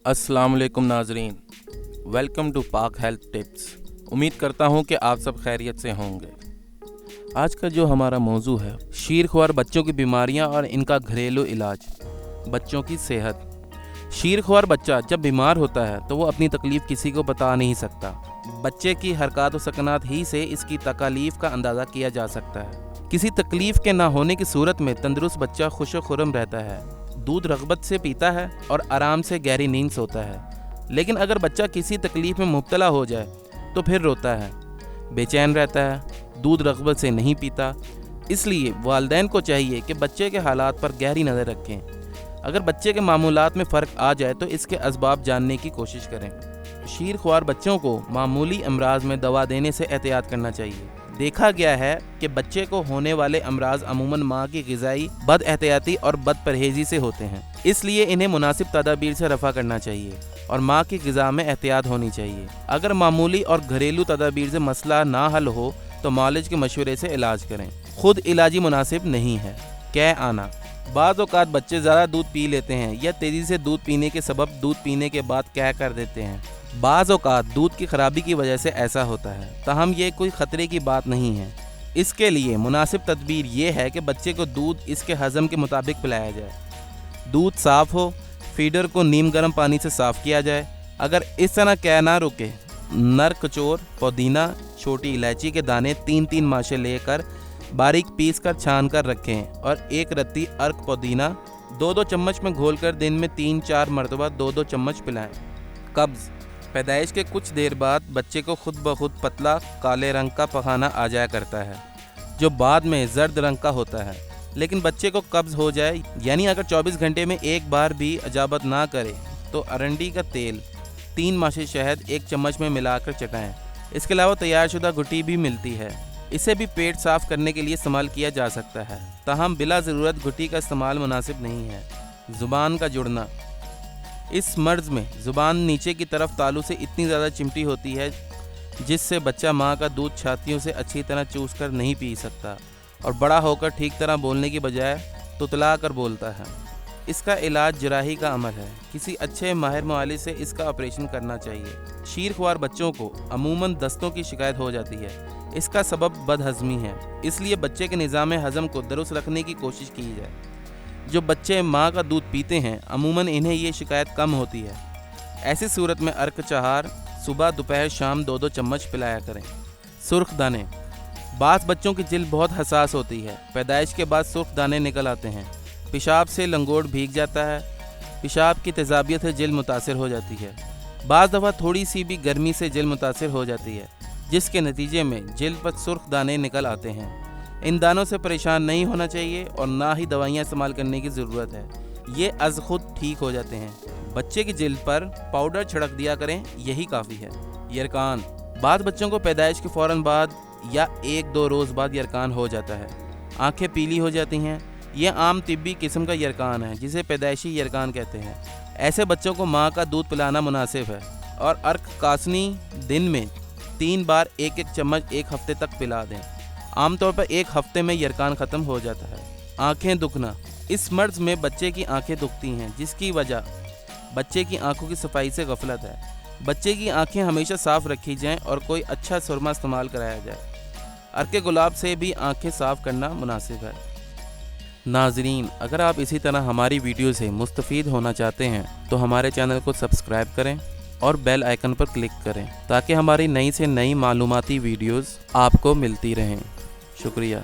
अस्सलाम वालेकुम नाजरीन, वेलकम टू पाक हेल्थ टिप्स। उम्मीद करता हूँ कि आप सब खैरियत से होंगे। आज का जो हमारा मौजू है, शीरख्वार बच्चों की बीमारियाँ और इनका घरेलू इलाज। बच्चों की सेहत। शीरख्वार बच्चा जब बीमार होता है तो वो अपनी तकलीफ़ किसी को बता नहीं सकता। बच्चे की हरकत व सकनात ही से इसकी तकालीफ का अंदाज़ा किया जा सकता है। किसी तकलीफ़ के ना होने की सूरत में तंदुरुस्त बच्चा खुश व खुर्रम रहता है, दूध रग़बत से पीता है और आराम से गहरी नींद सोता है। लेकिन अगर बच्चा किसी तकलीफ़ में मुब्तला हो जाए तो फिर रोता है, बेचैन रहता है, दूध रग़बत से नहीं पीता। इसलिए वालिदैन को चाहिए कि बच्चे के हालात पर गहरी नज़र रखें। अगर बच्चे के मामूलात में फ़र्क आ जाए तो इसके असबाब जानने की कोशिश करें। शीरख्वार बच्चों को मामूली अमराज में दवा देने से एहतियात करना चाहिए। देखा गया है कि बच्चे को होने वाले अमराज अमूमन माँ की ग़िज़ाई बद एहतियाती और बद परहेज़ी से होते हैं। इसलिए इन्हें मुनासिब तदाबीर से रफ़ा करना चाहिए और माँ की ग़िज़ा में एहतियात होनी चाहिए। अगर मामूली और घरेलू तदाबीर से मसला ना हल हो तो मालिज के मशवरे से इलाज करें। खुद इलाजी मुनासिब नहीं है। कै आना। बाज़ औक़ात बच्चे ज़्यादा दूध पी लेते हैं या तेज़ी से दूध पीने के सबब दूध पीने के बाद कै कर देते हैं। बाज़ औक़ात दूध की ख़राबी की वजह से ऐसा होता है, ताहम ये कोई ख़तरे की बात नहीं है। इसके लिए मुनासिब तदबीर ये है कि बच्चे को दूध इसके हज़म के मुताबिक पिलाया जाए। दूध साफ़ हो, फीडर को नीम गर्म पानी से साफ़ किया जाए। अगर इस तरह कै ना रुके, नर कचोर, पुदीना, छोटी इलायची के दाने 3-3 माशे लेकर बारीक पीस कर छान कर रखें और एक रत्ती अर्क पुदीना 2-2 चम्मच में घोलकर दिन में 3-4 मरतबा 2-2 चम्मच पिलाएं। कब्ज़। पैदाइश के कुछ देर बाद बच्चे को खुद ब खुद पतला काले रंग का पखाना आ जाया करता है, जो बाद में जर्द रंग का होता है। लेकिन बच्चे को कब्ज़ हो जाए, यानी अगर 24 घंटे में एक बार भी अजाबत ना करे, तो अरंडी का तेल 3 माशे शहद 1 चम्मच में मिलाकर चटाएं। इसके अलावा तैयारशुदा घुटी भी मिलती है, इसे भी पेट साफ़ करने के लिए इस्तेमाल किया जा सकता है। ताहम बिला ज़रूरत घुटी का इस्तेमाल मुनासिब नहीं है। ज़ुबान का जुड़ना। इस मर्ज़ में ज़ुबान नीचे की तरफ तालू से इतनी ज़्यादा चिमटी होती है जिससे बच्चा माँ का दूध छातियों से अच्छी तरह चूस कर नहीं पी सकता और बड़ा होकर ठीक तरह बोलने की बजाय तुतला कर बोलता है। इसका इलाज जराही का अमल है। किसी अच्छे माहिर मुआलिज से इसका ऑपरेशन करना चाहिए। शीरख्वार बच्चों को अमूमन दस्तों की शिकायत हो जाती है। इसका सबब बदहज़मी है, इसलिए बच्चे के निज़ाम हज़म को दुरुस्त रखने की कोशिश की जाए। जो बच्चे माँ का दूध पीते हैं अमूमन इन्हें ये शिकायत कम होती है। ऐसी सूरत में अर्क चहार सुबह दोपहर शाम 2-2 चम्मच पिलाया करें। सुर्ख दाने। बाज़ बच्चों की जिल्द बहुत हसास होती है। पैदाइश के बाद सुर्ख दाने निकल आते हैं। पेशाब से लंगोट भीग जाता है। पेशाब की तेज़ाबियत से जिल्द मुतासिर हो जाती है। बाज़ दफ़ा थोड़ी सी भी गर्मी से जिल्द मुतासिर हो जाती है, जिसके नतीजे में जिल्द पर सुर्ख दाने निकल आते हैं। इन दानों से परेशान नहीं होना चाहिए और ना ही दवाइयाँ इस्तेमाल करने की ज़रूरत है। ये अज़ खुद ठीक हो जाते हैं। बच्चे की जिल्द पर पाउडर छिड़क दिया करें, यही काफ़ी है। यरकान। बाद बच्चों को पैदाइश के फ़ौरन बाद या 1-2 रोज़ बाद यरकान हो जाता है। आँखें पीली हो जाती हैं। यह आम तिब्बी किस्म का यरकान है जिसे पैदाइशी यरकान कहते हैं। ऐसे बच्चों को माँ का दूध पिलाना मुनासिब है और अर्क कासनी दिन में 3 बार 1-1 चम्मच 1 हफ्ते तक पिला दें। आमतौर पर 1 हफ्ते में यरकान ख़त्म हो जाता है। आँखें दुखना। इस मर्ज़ में बच्चे की आँखें दुखती हैं, जिसकी वजह बच्चे की आँखों की सफाई से गफलत है। बच्चे की आँखें हमेशा साफ़ रखी जाएं और कोई अच्छा सुरमा इस्तेमाल कराया जाए। अर्के गुलाब से भी आँखें साफ़ करना मुनासिब है। नाज़रीन, अगर आप इसी तरह हमारी वीडियो से मुस्तफ़ीद होना चाहते हैं तो हमारे चैनल को सब्सक्राइब करें और बेल आइकन पर क्लिक करें ताकि हमारी नई से नई मालूमाती वीडियोज़ आपको मिलती रहें। शुक्रिया।